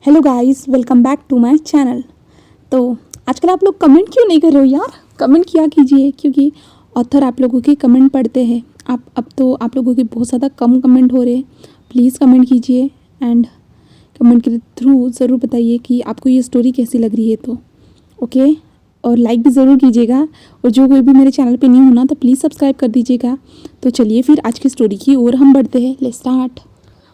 Hello guys, welcome back to my channel. तो आजकल आप लोग कमेंट क्यों नहीं कर रहे हो यार? कमेंट किया कीजिए, क्योंकि ऑथर आप लोगों के कमेंट पढ़ते हैं। अब तो आप लोगों के बहुत ज़्यादा कम कमेंट हो रहे हैं। प्लीज़ कमेंट कीजिए एंड कमेंट के थ्रू ज़रूर बताइए कि आपको ये स्टोरी कैसी लग रही है। तो ओके, और लाइक भी ज़रूर कीजिएगा, और जो कोई भी मेरे चैनल पे नहीं होना तो प्लीज़ सब्सक्राइब कर दीजिएगा। तो चलिए फिर आज की स्टोरी की ओर हम बढ़ते हैं। Let's start.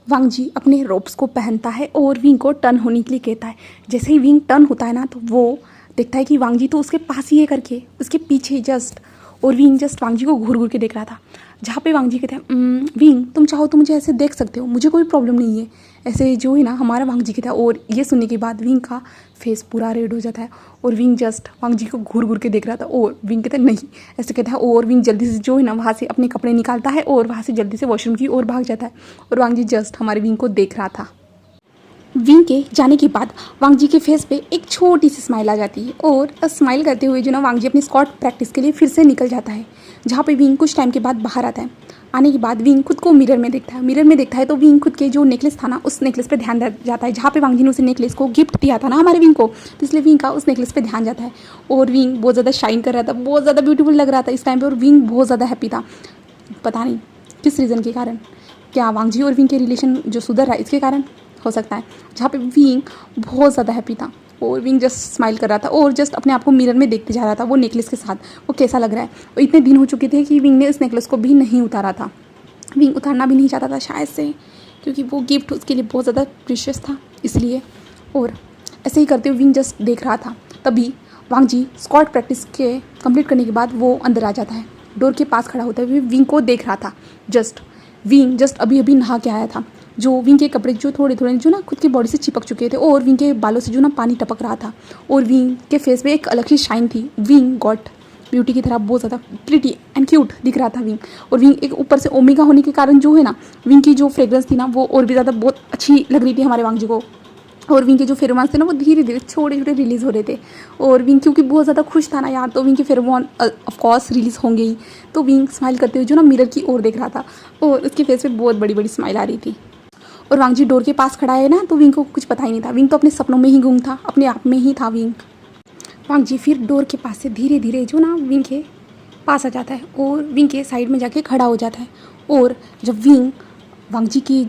वांग जी अपने रोप्स को पहनता है और विंग को टर्न होने के लिए कहता है। जैसे ही विंग टर्न होता है ना, तो वो देखता है कि वांग जी तो उसके पास ही है करके, उसके पीछे जस्ट। और विंग जस्ट वांग जी को घूर घूर के देख रहा था। जहाँ पे वांग जी कहते हैं, विंग तुम चाहो तो मुझे ऐसे देख सकते हो, मुझे कोई प्रॉब्लम नहीं है, ऐसे जो है ना हमारा वांग जी कहता है। और ये सुनने के बाद विंग का फेस पूरा रेड हो जाता है और विंग जस्ट वांग जी को घूर घूर के देख रहा था। और विंग कहता है नहीं, ऐसे कहता है। और विंग जल्दी से जो है ना वहाँ से अपने कपड़े निकालता है और वहाँ से जल्दी से वॉशरूम की ओर भाग जाता है। और वांग जी जस्ट हमारे विंग को देख रहा था। विंग के जाने के बाद वांग जी के फेस पे एक छोटी सी स्माइल आ जाती है, और स्माइल करते हुए जो ना वांग जी अपनी स्कॉट प्रैक्टिस के लिए फिर से निकल जाता है। जहाँ पे विंग कुछ टाइम के बाद बाहर आता है। आने के बाद विंग खुद को मिरर में देखता है। मिरर में देखता है तो विंग खुद के जो नेकलेस था ना, उस नेकलेस पे ध्यान जाता है। जहाँ पे वांग जी ने उस नेकलेस को गिफ्ट दिया था ना हमारे विंग को, तो इसलिए विंग का उस नेकलेस पे ध्यान जाता है। और विंग बहुत ज़्यादा शाइन कर रहा था, बहुत ज़्यादा ब्यूटीफुल लग रहा था इस टाइम पे। और विंग बहुत ज़्यादा हैप्पी था, पता नहीं किस रीज़न के कारण। क्या वांग जी और विंग के रिलेशन जो सुधर रहा है इसके कारण हो सकता है। जहाँ पे विंग बहुत ज़्यादा हैप्पी था और विंग जस्ट स्माइल कर रहा था और जस्ट अपने आप को मिरर में देखते जा रहा था वो नेकलेस के साथ, वो कैसा लग रहा है। और इतने दिन हो चुके थे कि विंग ने इस नेकलेस को भी नहीं उतारा था। विंग उतारना भी नहीं चाहता था शायद से, क्योंकि वो गिफ्ट उसके लिए बहुत ज़्यादा प्रीशियस था इसलिए। और ऐसे ही करते हुए विंग जस्ट देख रहा था। तभी वांग जी स्कॉट प्रैक्टिस के कंप्लीट करने के बाद वो अंदर आ जाता है। डोर के पास खड़ा होता है, विंग को देख रहा था। विंग जस्ट अभी अभी नहा के आया था। जो विंग के कपड़े जो थोड़े थोड़े जो ना खुद की बॉडी से चिपक चुके थे, और विंग के बालों से जो ना पानी टपक रहा था। और विंग के फेस पे एक अलग ही शाइन थी। विंग गॉट ब्यूटी की तरह बहुत ज़्यादा प्रिटी एंड क्यूट दिख रहा था विंग। और विंग एक ऊपर से ओमेगा होने के कारण जो है ना, विंग की जो फ्रेग्रेंस थी ना वो और भी ज़्यादा बहुत अच्छी लग रही थी हमारे वांग जी को। और विंग के जो फेरोमोन्स थे ना वो धीरे धीरे छोटे छोटे रिलीज़ हो रहे थे। और विंग क्योंकि बहुत ज़्यादा खुश था ना यार, तो विंग के फेरोमोन ऑफकोर्स रिलीज़ होंगे ही। तो विंग स्माइल करते हुए जो ना मिरर की ओर देख रहा था, और उसके फेस पे बहुत बड़ी बड़ी स्माइल आ रही थी। और वांग जी डोर के पास खड़ा है ना, तो विंग को कुछ पता ही नहीं था। विंग तो अपने सपनों में ही गुम था, अपने आप में ही था विंग। वांग जी फिर डोर के पास से धीरे धीरे जो ना विंग के पास आ जाता है और विंग के साइड में जाके खड़ा हो जाता है। और जब विंग वांग जी की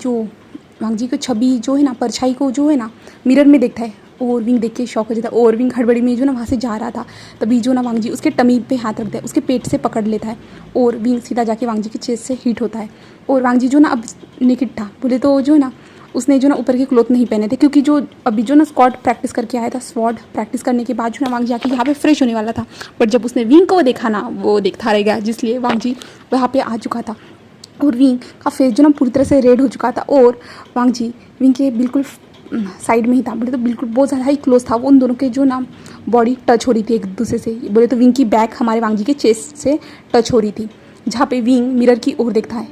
छवि जो है ना, परछाई को जो है ना मिरर में देखता है, और विंग देख के शॉक हो जाता है। और विंग हड़बड़ी में जो ना वहाँ से जा रहा था, तभी जो ना वांग जी उसके टमी पे हाथ रखता है, उसके पेट से पकड़ लेता है। और विंग सीधा जाके वांग जी के चेस्ट से हिट होता है। और वांग जी जो ना अब नेकेड था, बोले तो जो है ना उसने जो ना ऊपर के क्लोथ नहीं पहने थे, क्योंकि जो अभी जो ना स्क्वाड प्रैक्टिस करके आया था, स्वॉर्ड प्रैक्टिस करने के बाद जो ना वांग जी आके यहाँ पे फ्रेश होने वाला था। बट जब उसने विंग को देखा ना, वो देखता रह गया, जिसलिए वांग जी वहाँ पे आ चुका था। और विंग का फेस जो ना पूरी तरह से रेड हो चुका था। और वांग जी विंग के बिल्कुल साइड में ही था, बोले तो बिल्कुल बहुत ज़्यादा ही क्लोज था। वो उन दोनों के जो ना बॉडी टच हो रही थी एक दूसरे से। बोले तो विंग की बैक हमारे वांग जी के चेस्ट से टच हो रही थी। जहाँ पे विंग मिरर की ओर देखता है,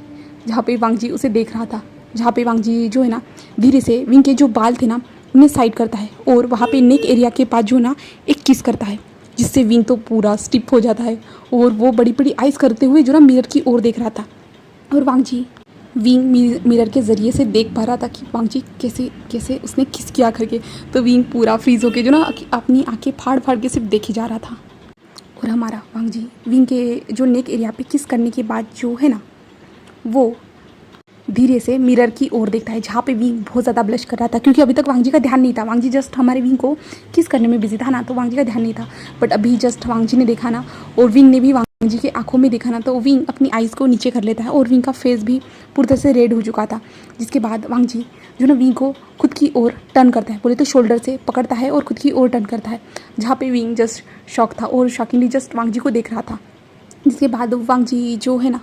जहाँ पे वांग जी उसे देख रहा था। जहाँ पे वांग जी जो है ना धीरे से विंग के जो बाल थे ना उन्हें साइड करता है, और वहाँ पे नेक एरिया के पास जो ना एक किस करता है, जिससे विंग तो पूरा स्टिप हो जाता है। और वो बड़ी बड़ी आइज करते हुए जो ना मिरर की ओर देख रहा था। और वांग जी विंग मिरर के ज़रिए से देख पा रहा था कि वांग जी कैसे कैसे उसने किस किया करके। तो विंग पूरा फ्रीज होके जो ना अपनी आंखें फाड़ फाड़ के सिर्फ देखे जा रहा था। और हमारा वांग जी विंग के जो नेक एरिया पे किस करने के बाद जो है ना, वो धीरे से मिरर की ओर देखता है, जहाँ पे विंग बहुत ज़्यादा ब्लश कर रहा था, क्योंकि अभी तक वांग जी का ध्यान नहीं था। वांग जी जस्ट हमारे विंग को किस करने में बिजी था ना, तो वांग जी का ध्यान नहीं था। बट अभी जस्ट वांग जी ने देखा ना, और विंग ने भी वांग जी की आंखों में देखा ना, तो विंग अपनी आइज़ को नीचे कर लेता है। और विंग का फेस भी पूरी तरह से रेड हो चुका था। जिसके बाद वांग जी जो ना विंग को खुद की ओर टर्न करता है, बोले तो शोल्डर से पकड़ता है और खुद की ओर टर्न करता है। जहाँ पे विंग जस्ट शॉक था और शॉकिंगली जस्ट वांग जी को देख रहा था। जिसके बाद वांग जी जो है ना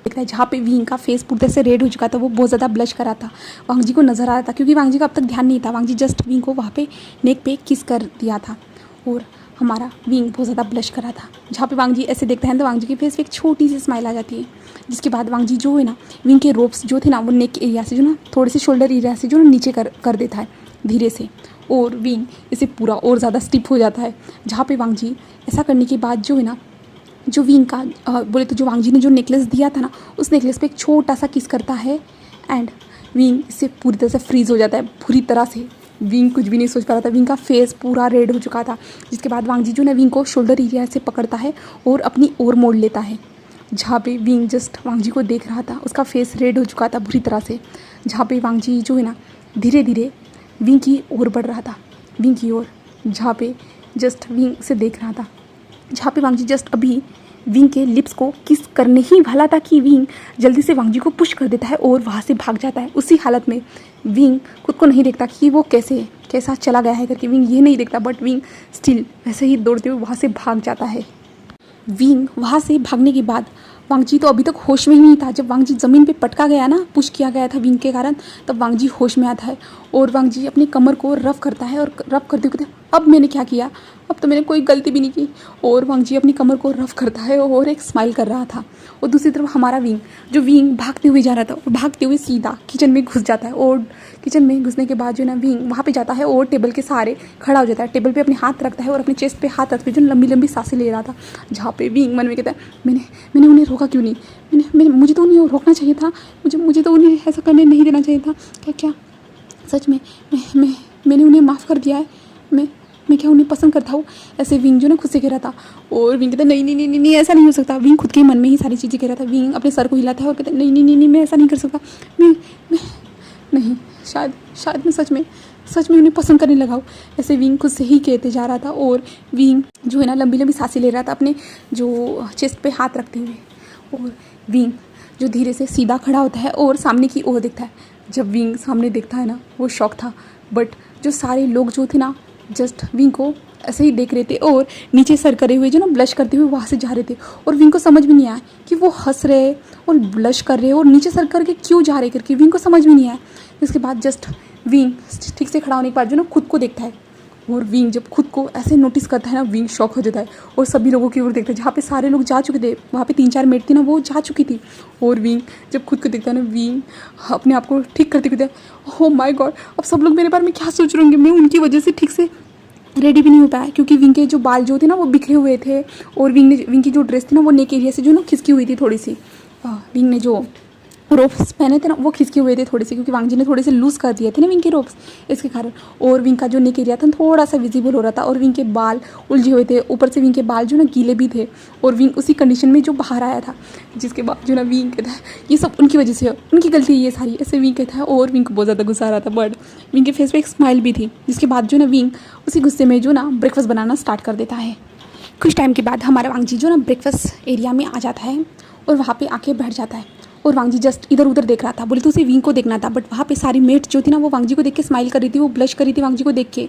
देखता है, जहाँ पे विंग का फेस पूरी तरह से रेड हो चुका था, वो बहुत ज़्यादा ब्लश कर रहा था, वांग जी को नजर आ रहा था, क्योंकि वांग जी का अब तक ध्यान नहीं था। वांग जी जस्ट विंग को वहाँ पे नेक पे किस कर दिया था। और हमारा विंग बहुत ज़्यादा ब्लश कर रहा था। जहाँ पे वांग जी ऐसे देखते हैं तो वांग जी के फेस पे एक छोटी सी स्माइल आ जाती है। जिसके बाद वांग जी जो है ना विंग के रोप्स जो थे ना, वो नेक एरिया से जो ना थोड़े से शोल्डर एरिया से जो ना नीचे कर देता है धीरे से। और विंग इसे पूरा और ज़्यादा स्टिफ हो जाता है। जहाँ पे वांग जी ऐसा करने के बाद जो है ना, जो विंग का बोले तो जो वांग जी ने जो नेकलेस दिया था ना, उस नेकलेस पे एक छोटा सा किस करता है। एंड विंग इससे पूरी तरह से फ्रीज हो जाता है, पूरी तरह से विंग कुछ भी नहीं सोच पा रहा था। विंग का फेस पूरा रेड हो चुका था। जिसके बाद वांग जी जो ना विंग को शोल्डर एरिया से पकड़ता है और अपनी ओर मोड़ लेता है, जहाँ पे विंग जस्ट वांग जी को देख रहा था। उसका फेस रेड हो चुका था बुरी तरह से, जहाँ पे वांग जी जो है ना धीरे धीरे विंग की ओर बढ़ रहा था, विंग की ओर, जहाँ पे जस्ट विंग से देख रहा था, जहाँ पे वांग जी जस्ट अभी विंग के लिप्स को किस करने ही वाला था कि विंग जल्दी से वांग जी को पुश कर देता है और वहाँ से भाग जाता है। उसी हालत में विंग खुद को नहीं देखता कि वो कैसा चला गया है करके, विंग ये नहीं देखता, बट विंग स्टिल वैसे ही दौड़ते हुए वहाँ से भाग जाता है। विंग वहाँ से भागने के बाद वांग जी तो अभी तक होश में ही नहीं था। जब वांग जी ज़मीन पे पटका गया ना, पुश किया गया था विंग के कारण, तब वांग जी होश में आता है और वांग जी अपनी कमर को रफ करता है और रफ करते हुए कहते हैं अब मैंने क्या किया, अब तो मैंने कोई गलती भी नहीं की। और वांग जी अपनी कमर को रफ करता है और एक स्माइल कर रहा था। और दूसरी तरफ हमारा विंग भागते हुए जा रहा था और भागते हुए सीधा किचन में घुस जाता है। और किचन में घुसने के बाद जो ना विंग वहाँ पे जाता है और टेबल के सहारे खड़ा हो जाता है। टेबल पे अपने हाथ रखता है और अपने चेस्ट पे हाथ रखते हुए जो लंबी लंबी सांसें ले रहा था, जहाँ पे विंग मन में कहता है मैंने उन्हें रोका क्यों नहीं, मुझे तो उन्हें रोकना चाहिए था, मुझे तो उन्हें ऐसा करने नहीं देना चाहिए था। क्या सच में मैंने उन्हें माफ़ कर दिया है, मैं क्या उन्हें पसंद करता हूँ। ऐसे विंग जो ना खुद से कह रहा था और विंग कहता नहीं ऐसा नहीं हो सकता। विंग खुद के मन में ही सारी चीज़ें कह रहा था। विंग अपने सर को हिलाता है और कहता नहीं मैं ऐसा नहीं कर सकता, मैं नहीं, शायद मैं सच में उन्हें पसंद करने लगा हूँ। ऐसे विंग खुद से ही कहते जा रहा था और विंग जो है ना लंबी लंबी सांसें ले रहा था अपने जो चेस्ट पे हाथ रखते हुए। और विंग जो धीरे से सीधा खड़ा होता है और सामने की ओर देखता है। जब विंग सामने देखता है ना, वो शॉक था, बट जो सारे लोग जो थे ना जस्ट विंग को ऐसे ही देख रहे थे और नीचे सर करे हुए जो ना ब्लश करते हुए वहाँ से जा रहे थे। और विंग को समझ में नहीं आया कि वो हंस रहे और ब्लश कर रहे और नीचे सर करके क्यों जा रहे करके, विंग को समझ में नहीं आया। इसके बाद जस्ट विंग ठीक से खड़ा होने के बाद जो ना खुद को देखता है और विंग जब खुद को ऐसे नोटिस करता है ना, विंग शॉक हो जाता है और सभी लोगों की ओर देखता है। जहाँ पे सारे लोग जा चुके थे, वहाँ पे 3-4 मेट थी ना, वो जा चुकी थी। और विंग जब खुद को देखता है ना, विंग अपने आप को ठीक करते कहता है ओह माय गॉड, अब सब लोग मेरे बारे में क्या सोच रहे होंगे। मैं उनकी वजह से ठीक से रेडी भी नहीं हो पाया क्योंकि विंग के जो बाल जो थे ना वो बिखरे हुए थे और विंग की जो ड्रेस थी ना वो नेक एरिया से जो ना खिसकी हुई थी थोड़ी सी। विंग ने जो रोप्स पहने थे ना वो खिसके हुए थे थोड़े से, क्योंकि वांग जी ने थोड़े से लूज़ कर दिए थे ना विंग के रोप्स, इसके कारण। और विंग का जो नेक एरिया था थोड़ा सा विजिबल हो रहा था और विंग के बाल उलझे हुए थे, ऊपर से विंग के बाल जो ना गीले भी थे और विंग उसी कंडीशन में जो बाहर आया था। जिसके बाद जो ना विंग कहता है ये सब उनकी वजह से, उनकी गलती है ये सारी, ऐसे विंग कहता है। और विंग को बहुत ज़्यादा गुस्सा आ रहा था, बट विंग के फेस पर एक स्माइल भी थी। जिसके बाद जो ना विंग उसी गुस्से में जो ना ब्रेकफास्ट बनाना स्टार्ट कर देता है। कुछ टाइम के बाद हमारा वांग जी जो ना ब्रेकफास्ट एरिया में आ जाता है और वहाँ पे आके बैठ जाता है। और वांग जी जस्ट इधर उधर देख रहा था, बोले तो उसे विंग को देखना था, बट वहाँ पे सारी मेट जो थी ना वो वांग जी को देख के स्माइल कर रही थी, वो ब्लश कर रही थी वांग जी को देख के।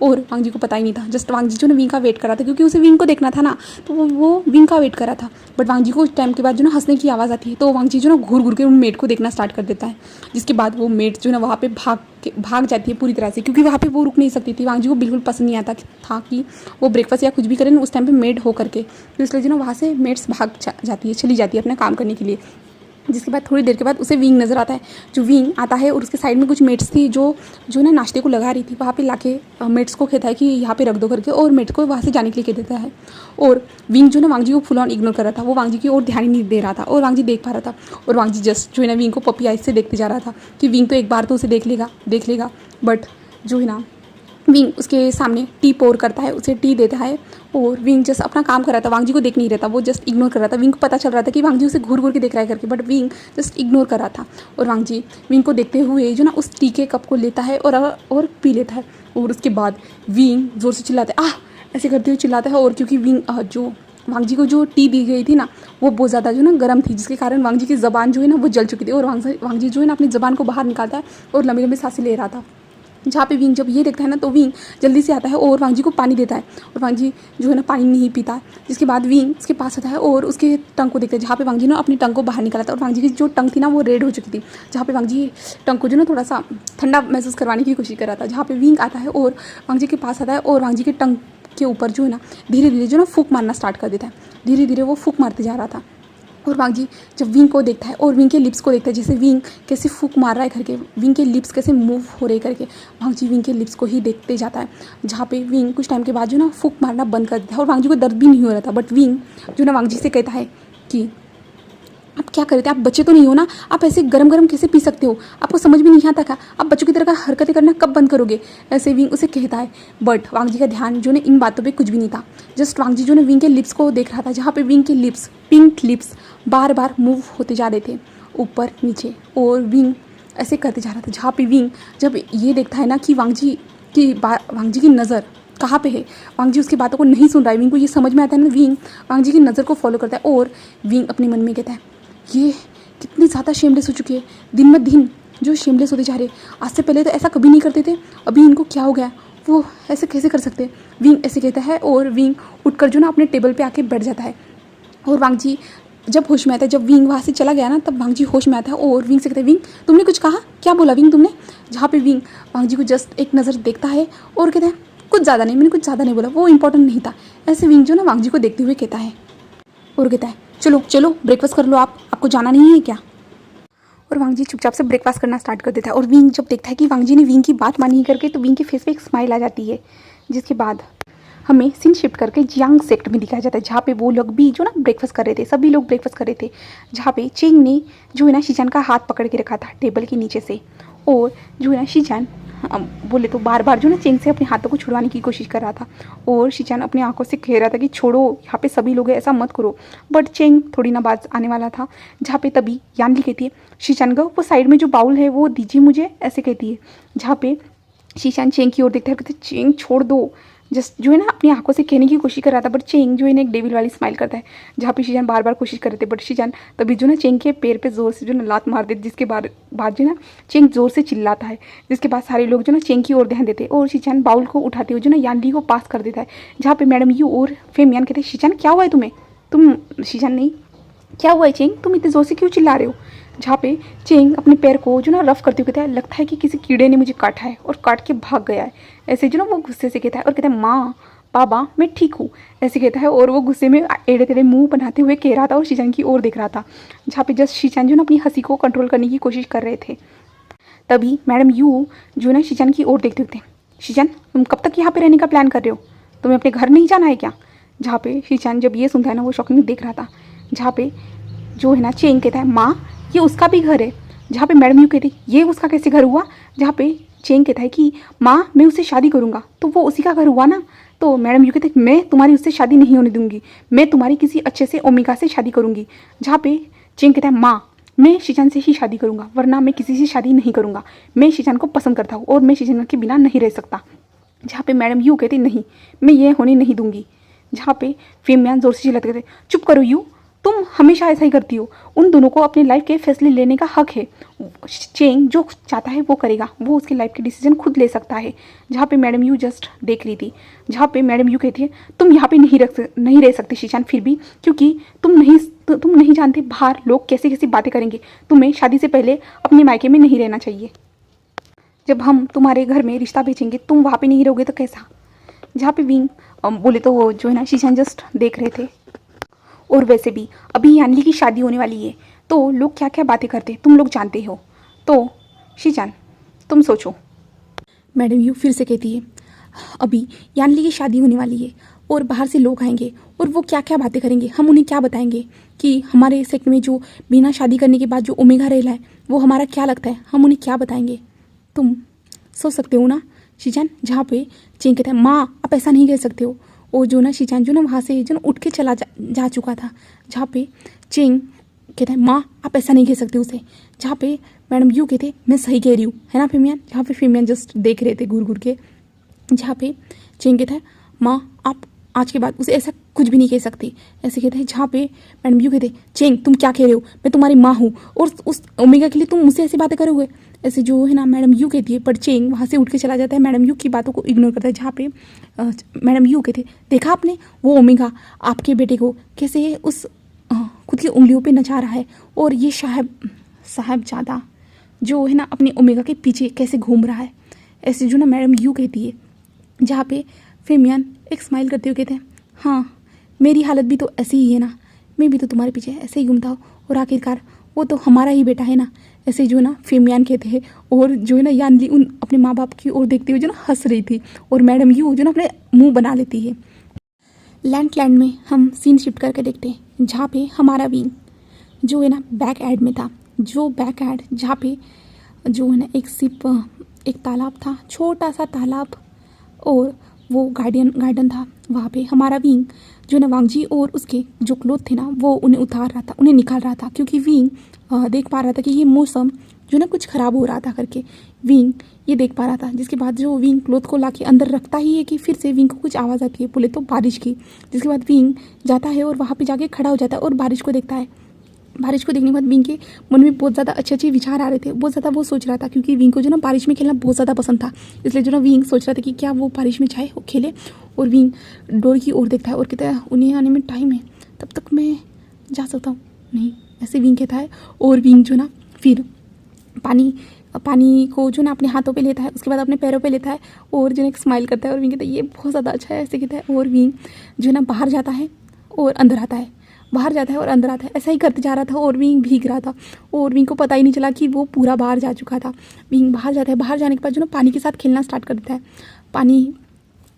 और वांग जी को पता ही नहीं था, जस्ट वांग जी जो ना विंग का वेट कर रहा था क्योंकि उसे विंग को देखना था ना, तो वो विंग का वेट कर रहा था। बट वांग जी को उस टाइम के बाद जो ना हंसने की आवाज़ आती है, तो वांग जी जो ना घूर घूर के उन मेट को देखना स्टार्ट कर देता है। जिसके बाद वो मेट जो ना वहाँ पे भाग जाती है पूरी तरह से, क्योंकि वहाँ पे वो रुक नहीं सकती थी। वांग जी को बिल्कुल पसंद नहीं आता था कि वो ब्रेकफास्ट या कुछ भी करें ना उस टाइम पे मेड हो करके, तो इसलिए जो ना वहाँ से मेड्स चली जाती है अपना काम करने के लिए। जिसके बाद थोड़ी देर के बाद उसे विंग नज़र आता है, जो विंग आता है और उसके साइड में कुछ मेट्स थी जो ना नाश्ते को लगा रही थी, वहाँ पे लाके मेट्स को कहता है कि यहाँ पे रख दो करके, और मेट्स को वहाँ से जाने के लिए कह देता है। और विंग जो ना वांग जी को फुल ऑन इग्नोर कर रहा था, वो वांग जी की ओर ध्यान ही नहीं दे रहा था और वांग जी देख पा रहा था। और वांग जी जस्ट जो है ना विंग को पपी आइज से देखते जा रहा था कि विंग तो एक बार तो उसे देख लेगा। बट जो है ना विंग उसके सामने टी पोर करता है, उसे टी देता है और विंग जस्ट अपना काम कर रहा था, वांग जी को देख नहीं रहा था, वो जस्ट इग्नोर कर रहा था। विंग को पता चल रहा था कि वांग जी उसे घूर घूर के देख रहा है करके, बट विंग जस्ट इग्नोर कर रहा था। और वांग जी विंग को देखते हुए जो ना उस टी के कप को लेता है और पी लेता है। और उसके बाद विंग ज़ोर से चिल्लाता है ऐसे करते हुए चिल्लाता है। और क्योंकि विंग जो वांग जी को जो टी दी गई थी ना वो बहुत ज़्यादा जो ना गर्म थी, जिसके कारण वांग जी की ज़बान जो है ना वो जल चुकी थी। और वांग जी जो है ना अपनी ज़बान को बाहर निकालता है और लंबी लंबी सांसें ले रहा था। जहाँ पे विंग जब ये देखता है ना तो विंग जल्दी से आता है और वांग जी को पानी देता है, और वांग जी जो है ना पानी नहीं पीता। जिसके बाद विंग उसके पास आता है और उसके टंग को देखता है, जहाँ पे वांग जी ने अपनी टंग को बाहर निकाला था। और वांग जी की जो टंग थी ना वो रेड हो चुकी थी, जहाँ पे वांग जी टंग को जो ना थोड़ा सा ठंडा महसूस करवाने की कोशिश कर रहा था। जहाँ पे विंग आता है और वांग जी के पास आता है और वांग जी के टंग के ऊपर जो है ना धीरे धीरे जो ना फूंक मारना स्टार्ट कर देता है। धीरे धीरे वो फूंक मारते जा रहा था। और वांग जी जब विंग को देखता है और विंग के लिप्स को देखता है, जैसे विंग कैसे फूंक मार रहा है करके, विंग के लिप्स कैसे मूव हो रहे करके, वांग जी विंग के लिप्स को ही देखते जाता है। जहाँ पे विंग कुछ टाइम के बाद जो ना फूंक मारना बंद कर देता है और वांग जी को दर्द भी नहीं हो रहा था। बट विंग जो ना वांग जी से कहता है कि आप क्या कर रहे थे? आप बच्चे तो नहीं हो ना, आप ऐसे गरम गरम कैसे पी सकते हो? आपको समझ भी नहीं आता क्या? आप बच्चों की तरह का हरकतें करना कब बंद करोगे? ऐसे विंग उसे कहता है। बट वांग जी का ध्यान जो है इन बातों पे कुछ भी नहीं था। जस्ट वांग जी जो है विंग के लिप्स को देख रहा था, जहाँ पे विंग के लिप्स, पिंक लिप्स बार बार मूव होते जा रहे थे ऊपर नीचे, और विंग ऐसे करते जा रहा था। जहाँ पे विंग जब ये देखता है ना कि वांग जी की नज़र कहाँ पे है, वांग जी उसकी बातों को नहीं सुन रहा है, विंग को ये समझ में आता है ना, विंग वांग जी की नज़र को फॉलो करता है। और विंग अपने मन में कहता है, ये कितनी ज़्यादा शेमलेस हो चुकी है, दिन ब दिन जो शेमलेस होते जा रहे। आज से पहले तो ऐसा कभी नहीं करते थे, अभी इनको क्या हो गया, वो ऐसे कैसे कर सकते हैं? विंग ऐसे कहता है, और विंग उठकर जो ना अपने टेबल पे आके बैठ जाता है। और वांग जी जब होश में आता है, जब विंग वहाँ से चला गया ना, तब वांग जी होश में आता है और विंग से कहता है, विंग तुमने कुछ कहा? क्या बोला विंग तुमने? जहाँ पे विंग वांग जी को जस्ट एक नज़र देखता है और कहता है, कुछ ज़्यादा नहीं, मैंने कुछ ज़्यादा नहीं बोला, वो इंपॉर्टेंट नहीं था। ऐसे विंग जो ना वांग जी को देखते हुए कहता है, और कहता है, चलो चलो ब्रेकफास्ट कर लो, आपको जाना नहीं है क्या? और वांग जी चुपचाप से ब्रेकफास्ट करना स्टार्ट कर देता है। और विंग जब देखता है कि वांग जी ने विंग की बात मानी करके, तो विंग के फेस पे एक स्माइल आ जाती है। जिसके बाद हमें सीन शिफ्ट करके जियांग सेक्ट में दिखाया जाता है, जहाँ पे वो लोग भी जो ना ब्रेकफास्ट कर रहे थे, सभी लोग ब्रेकफास्ट कर रहे थे। जहाँ पे चेंग ने जो है ना शीचान का हाथ पकड़ के रखा था टेबल के नीचे से, और जो है ना शीचान बोले तो बार बार जो ना चेंग से अपने हाथों को छुड़वाने की कोशिश कर रहा था, और शीचान अपनी आंखों से कह रहा था कि छोड़ो, यहाँ पे सभी लोग हैं, ऐसा मत करो। बट चेंग थोड़ी ना बात आने वाला था। जहाँ पे तभी यानली कहती है, शीचान का वो साइड में जो बाउल है वो दीजिए मुझे, ऐसे कहती है। जहाँ पे शीचान चेंग की ओर देखता है, कहते चेंग छोड़ दो, जस्ट जो है ना अपनी आंखों से कहने की कोशिश कर रहा था। बट चेंग जो है ना एक डेविल वाली स्माइल करता है। जहाँ पे शीचान बार बार कोशिश कर रहे थे, बट शीचान तभी जो ना चेंग के पैर पे जोर से जो ना लात मार देते, जिसके बाद जो ना चेंग जोर से चिल्लाता है। जिसके बाद सारे लोग जो ना चेंग की ओर ध्यान देते, और शीचान बाउल को उठाते हुए जो ना यानली को पास कर देता है। जहाँ पे मैडम यू और फेमियान कहते हैं, शीचान क्या हुआ है तुम्हें? तुम शीचान नहीं, क्या हुआ है चेंग, तुम इतने जोर से क्यों चिल्ला रहे हो? जहाँ पे चेंग अपने पैर को जो ना रफ करते हुए कहता है, लगता है कि किसी कीड़े ने मुझे काटा है और काट के भाग गया है। ऐसे जो ना वो गुस्से से कहता है, और कहता है, माँ बाबा मैं ठीक हूँ, ऐसे कहता है। और वो गुस्से में एड़े तेड़े मुंह बनाते हुए कह रहा था और शीचान की ओर देख रहा था। जहाँ पे जस्ट शीचान जो ना अपनी हंसी को कंट्रोल करने की कोशिश कर रहे थे, तभी मैडम यू जो ना शीचान की ओर देखते हुए, शीचान तुम कब तक यहाँ पे रहने का प्लान कर रहे हो? तुम्हें अपने घर नहीं जाना है क्या? जहाँ पे शीचान जब ये सुनता है ना, वो शॉकिंग देख रहा था। जहाँ पे जो है ना चेंग कहता है, माँ ये उसका भी घर है। जहाँ पे मैडम यू कहती, ये उसका कैसे घर हुआ? जहाँ पे चेंग कहता है कि माँ मैं उससे शादी करूँगा, तो वो उसी का घर हुआ ना। तो मैडम यू कहते हैं, मैं तुम्हारी उससे शादी नहीं होने दूंगी, मैं तुम्हारी किसी अच्छे से ओमेगा से शादी करूँगी। जहाँ पे चेंग कहता है, माँ मैं शीचान से ही शादी करूँगा, वरना मैं किसी से शादी नहीं करूँगा, मैं शीचान को पसंद करता हूँ और मैं शीचान के बिना नहीं रह सकता। जहाँ पे मैडम यू कहती, नहीं मैं ये होने नहीं दूंगी। जहाँ पे फेमियान जोर से चिल्लाते कहते, चुप करो यू, तुम हमेशा ऐसा ही करती हो। उन दोनों को अपनी लाइफ के फैसले लेने का हक है। चेंग जो चाहता है वो करेगा, वो उसकी लाइफ के डिसीजन खुद ले सकता है। जहाँ पे मैडम यू जस्ट देख रही थी। जहाँ पे मैडम यू कहती है, तुम यहाँ पे नहीं रह सकते शीचान फिर भी, क्योंकि तुम नहीं जानते बाहर लोग कैसी कैसी बातें करेंगे। तुम्हें शादी से पहले अपने मायके में नहीं रहना चाहिए। जब हम तुम्हारे घर में रिश्ता भेजेंगे, तुम वहाँ पे नहीं रहोगे तो कैसा? जहाँ पे विंग बोले तो वो जो है ना शीचान जस्ट देख रहे थे। और वैसे भी अभी यानली की शादी होने वाली है, तो लोग क्या क्या बातें करते तुम लोग जानते हो। तो शीचान तुम सोचो। मैडम यू फिर से कहती है, अभी यानली की शादी होने वाली है और बाहर से लोग आएंगे और वो क्या क्या बातें करेंगे, हम उन्हें क्या बताएंगे कि हमारे सेक्ट में जो बिना शादी करने के बाद जो ओमेगा रेला है वो हमारा क्या लगता है, हम उन्हें क्या बताएंगे? तुम सोच सकते हो ना शीचान। जहाँ पे चेंग कहता है, माँ आप ऐसा नहीं कह सकते हो। और जो ना शीचान जो ना वहाँ से जो ना उठ के चला जा चुका था। जहाँ पे चेंग कहता है, माँ आप ऐसा नहीं कह सकते उसे। जहाँ पे मैडम यू कहते, मैं सही कह रही हूँ, है ना फेमियान। जहाँ पे फेमियान जस्ट देख रहे थे घूर घूर के। जहाँ पे चेंग कहता है, माँ आप आज के बाद उसे ऐसा कुछ भी नहीं कह सकती, ऐसे कहते हैं। जहाँ पे मैडम यू कहते, चेंग तुम क्या कह रहे हो, मैं तुम्हारी माँ हूँ और उस ओमेगा के लिए तुम मुझसे ऐसी बातें करोगे, ऐसे जो है ना मैडम यू कहती है। पर चेंग वहाँ से उठ के चला जाता है, मैडम यू की बातों को इग्नोर करता है। जहाँ पे मैडम यू कहते, देखा आपने वो ओमेगा आपके बेटे को कैसे उस खुद की उंगलियों पे नचा रहा है, और ये साहबजादा जो है ना अपने ओमेगा के पीछे कैसे घूम रहा है, ऐसे जो ना मैडम यू कहती है। जहाँ पे फेमियान एक स्माइल करते हुए कहते हैं, हाँ मेरी हालत भी तो ऐसी ही है ना, मैं भी तो तुम्हारे पीछे ऐसे ही घूमता हूँ और आखिरकार वो तो हमारा ही बेटा है ना, ऐसे जो ना फेमियान कहते हैं। और जो है ना यानली उन अपने माँ बाप की ओर देखते हुए जो ना हंस रही थी, और मैडम यू जो ना अपने मुंह बना लेती है। लैंड में हम सीन शिफ्ट करके देखते हैं, जहाँ पे हमारा विंग जो है ना बैक ऐड में था, जो बैक ऐड जहाँ पे जो है ना एक तालाब था, छोटा सा तालाब, और वो गार्डन था। वहाँ पे हमारा विंग जो है ना वांगजी और उसके जो क्लोथ थे ना वो उन्हें उतार रहा था, उन्हें निकाल रहा था, क्योंकि विंग देख पा रहा था कि ये मौसम जो ना कुछ ख़राब हो रहा था करके विंग ये देख पा रहा था। जिसके बाद जो विंग क्लोथ को लाके अंदर रखता ही है कि फिर से विंग को कुछ आवाज़ आती है, बोले तो बारिश की। जिसके बाद विंग जाता है और वहाँ पे जाके खड़ा हो जाता है और बारिश को देखता है। बारिश को देखने के बाद विंग के मन में बहुत ज़्यादा अच्छे विचार आ रहे थे, बहुत ज़्यादा वो सोच रहा था, क्योंकि विंग को जो ना बारिश में खेलना बहुत ज़्यादा पसंद था। इसलिए जो ना विंग सोच रहा था कि क्या वो बारिश में जाए वो खेले। और विंग डोर की ओर देखता है और कहता है उन्हें आने में टाइम है, तब तक मैं जा सकता हूँ। नहीं, ऐसे विंग कहता है। और विंग जो ना फिर पानी को जो ना अपने हाथों पे लेता है, उसके बाद अपने पैरों पे लेता है और जो ना एक स्माइल करता है और विंग कहता है ये बहुत ज़्यादा अच्छा है, ऐसे कहता है। और विंग जो है ना बाहर जाता है और अंदर आता है, बाहर जाता है और अंदर आता है, ऐसा ही करते जा रहा था। और विंग भीग रहा था और विंग को पता ही नहीं चला कि वो पूरा बाहर जा चुका था। विंग बाहर जाता है, बाहर जाने के बाद जो ना पानी के साथ खेलना स्टार्ट कर देता है, पानी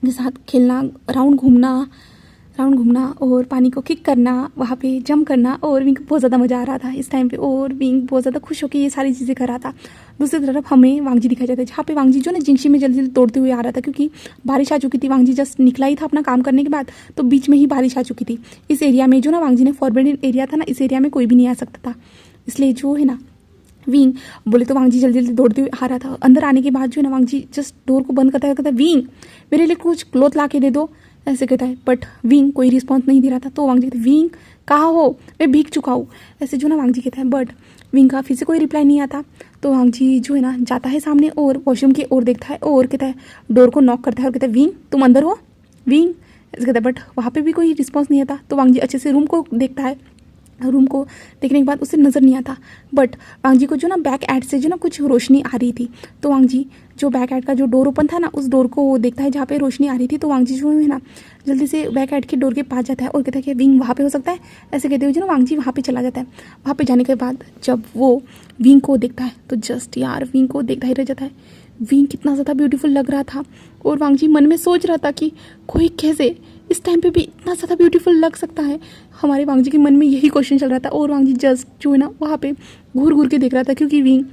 के साथ खेलना, राउंड घूमना और पानी को किक करना, वहाँ पे जंप करना। और विंग को बहुत ज़्यादा मज़ा आ रहा था इस टाइम पे, और विंग बहुत ज़्यादा खुश होकर ये सारी चीज़ें कर रहा था। दूसरी तरफ हमें वांगजी दिखाई जाता है, जहाँ पे वांगजी जो ना जिंगशी में जल्दी जल्दी दौड़ते हुए आ रहा था, क्योंकि बारिश आ चुकी थी। वांगजी जस्ट निकला ही था अपना काम करने के बाद, तो बीच में ही बारिश आ चुकी थी। इस एरिया में जो ना वांगजी ने फॉरबिडन एरिया था ना, इस एरिया में कोई भी नहीं आ सकता था। इसलिए जो है ना विंग बोले तो वांगजी जल्दी जल्दी दौड़ते हुए आ रहा था। अंदर आने के बाद जो है ना वांगजी जस्ट डोर को बंद करता है, कहता है विंग मेरे लिए कुछ क्लोथ ला के दे दो, ऐसे कहता है। बट विंग कोई रिस्पॉन्स नहीं दे रहा था। तो वांगजी कहता है विंग कहाँ हो, मैं भीग चुका हूँ, ऐसे जो ना वांगजी कहता है। बट विंग का फिर से कोई रिप्लाई नहीं आता। तो वांगजी जो है ना जाता है सामने और वॉशरूम की ओर देखता है और कहता है, डोर को नॉक करता है और कहता है विंग तुम अंदर हो, विंग ऐसे कहता है। बट वहाँ पे भी कोई रिस्पॉन्स नहीं आता। तो वांगजी अच्छे से रूम को देखता है, रूम को देखने के बाद उसे नज़र नहीं आता। बट वांगजी को जो ना बैक ऐड से जो ना कुछ रोशनी आ रही थी। तो वांगजी जो बैक ऐड का जो डोर ओपन था ना, उस डोर को वो देखता है जहाँ पे रोशनी आ रही थी। तो वांगजी जो है ना जल्दी से बैक ऐड के डोर के पास जाता है और कहता है कि विंग वहाँ पे हो सकता है, ऐसे कहते हुए जो ना वांगजी वहाँ पे चला जाता है। वहाँ पे जाने के बाद जब वो विंग को देखता है तो जस्ट यार विंग को देखता ही रह जाता है। विंग कितना ज़्यादा ब्यूटीफुल लग रहा था और वांगजी मन में सोच रहा था कि कोई कैसे इस टाइम पे भी इतना ज़्यादा ब्यूटीफुल लग सकता है। हमारे वांगजी के मन में यही क्वेश्चन चल रहा था और वांगजी जस्ट जो है ना वहाँ पे घूर घूर के देख रहा था, क्योंकि विंग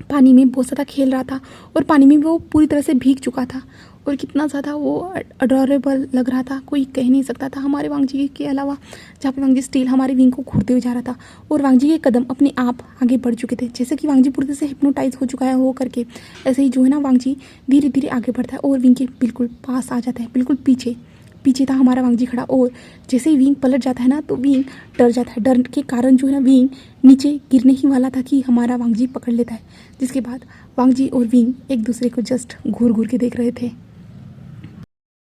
पानी में बहुत ज़्यादा खेल रहा था और पानी में वो पूरी तरह से भीग चुका था और कितना ज़्यादा वो अडोरेबल लग रहा था, कोई कह नहीं सकता था हमारे वांगजी के अलावा। जहाँ पे वांगजी स्टिल हमारे विंग को घूरते हुए जा रहा था और वांगजी के कदम अपने आप आगे बढ़ चुके थे, जैसे कि वांगजी पूरी तरह से हिप्नोटाइज हो चुका है हो करके। ऐसे ही जो है ना वांगजी धीरे धीरे आगे बढ़ता है और विंग के बिल्कुल पास आ जाता है, बिल्कुल पीछे था हमारा वांगजी खड़ा। और जैसे ही विंग पलट जाता है ना तो विंग डर जाता है। डर के कारण जो है ना विंग नीचे गिरने ही वाला था कि हमारा वांगजी पकड़ लेता है। जिसके बाद वांगजी और विंग एक दूसरे को जस्ट घूर घूर के देख रहे थे।